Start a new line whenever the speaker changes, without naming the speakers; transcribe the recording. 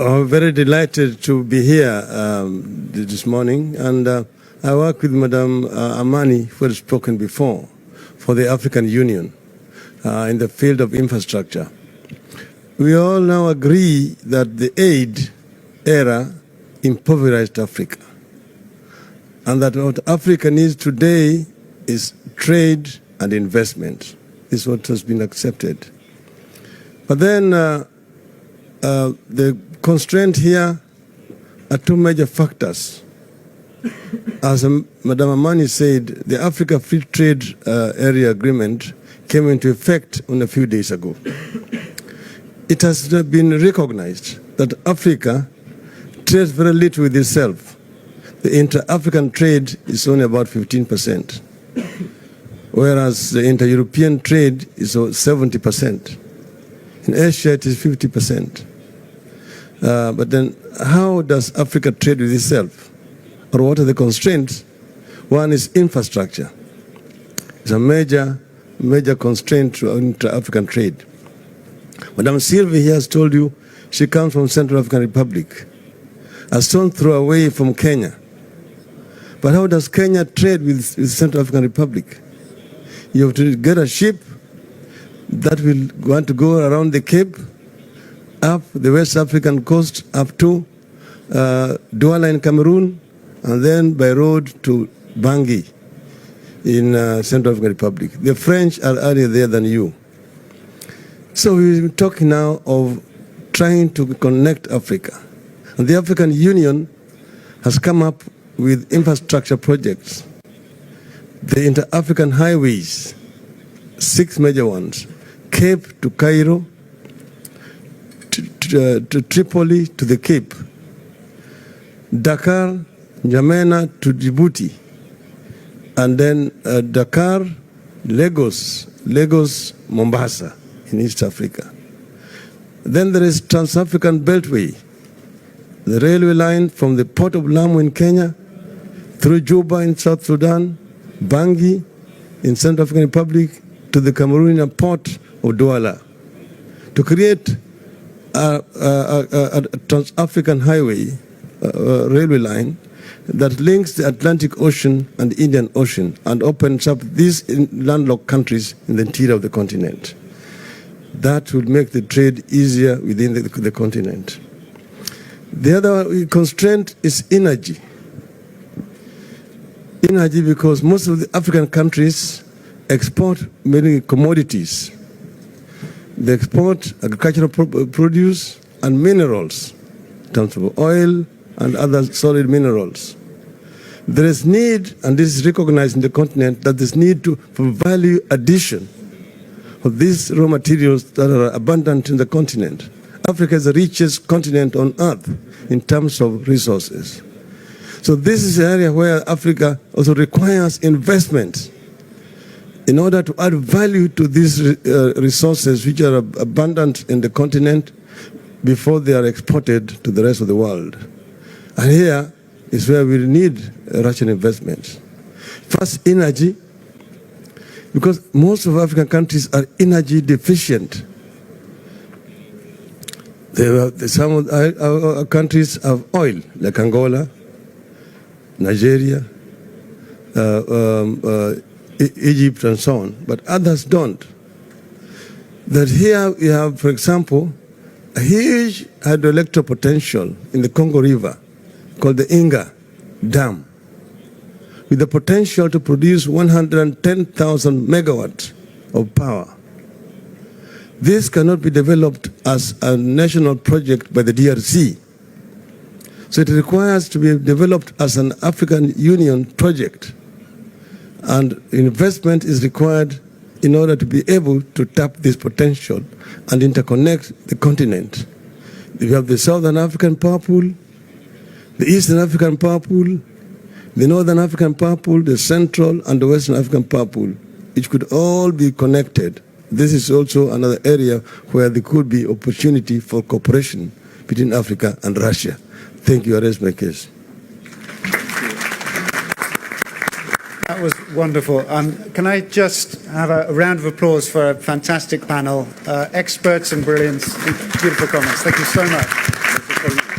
Very delighted to be here this morning, and I work with Madam Amani, who has spoken before, for the African Union in the field of infrastructure. We all now agree that the aid era impoverished Africa, and that what Africa needs today is trade and investment. This is what has been accepted. But then the constraint here are two major factors. As Madam Amani said, the Africa Free Trade Area Agreement came into effect a few days ago. It has been recognized that Africa trades very little with itself. The inter-African trade is only about 15%, whereas the inter-European trade is 70%. In Asia, it is 50%. But then how does Africa trade with itself? Or what are the constraints? One is infrastructure. It's a major constraint to inter-African trade. Madam Sylvie here has told you she comes from Central African Republic, a stone's throw away from Kenya. But how does Kenya trade with Central African Republic? You have to get a ship that will want to go around the Cape, up the West African coast, up to Douala in Cameroon, and then by road to Bangui in Central African Republic. The French are earlier there than you. So we're talking now of trying to connect Africa. And the African Union has come up with infrastructure projects. The inter-African highways, 6 major ones, Cape to Cairo, to Tripoli to the Cape, Dakar, N'Djamena to Djibouti, and then Dakar, Lagos, Mombasa in East Africa. Then there is Trans-African Beltway, the railway line from the port of Lamu in Kenya, through Juba in South Sudan, Bangui in Central African Republic, to the Cameroonian port of Douala, to create a Trans-African highway, railway line that links the Atlantic Ocean and the Indian Ocean and opens up these landlocked countries in the interior of the continent. That will make the trade easier within the continent. The other constraint is energy. Energy, because most of the African countries export many commodities. They export agricultural produce and minerals, in terms of oil and other solid minerals. There is need, and this is recognized in the continent, that there's need for value addition of these raw materials that are abundant in the continent. Africa is the richest continent on earth in terms of resources. So this is an area where Africa also requires investment in order to add value to these resources which are abundant in the continent before they are exported to the rest of the world. And here is where we need Russian investments. First, energy, because most of African countries are energy deficient. Some of our countries have oil, like Angola, Nigeria, Egypt, and so on, but others don't. That here we have, for example, a huge hydroelectric potential in the Congo River called the Inga Dam, with the potential to produce 110,000 megawatts of power. This cannot be developed as a national project by the DRC. So it requires to be developed as an African Union project. And investment is required in order to be able to tap this potential and interconnect the continent. We have the Southern African Power Pool, the Eastern African Power Pool, the Northern African Power Pool, the Central and the Western African Power Pool, which could all be connected. This is also another area where there could be opportunity for cooperation between Africa and Russia. Thank you. I raise my case.
That was wonderful. Can I just have a round of applause for a fantastic panel, experts and brilliance, beautiful comments. Thank you so much. for me.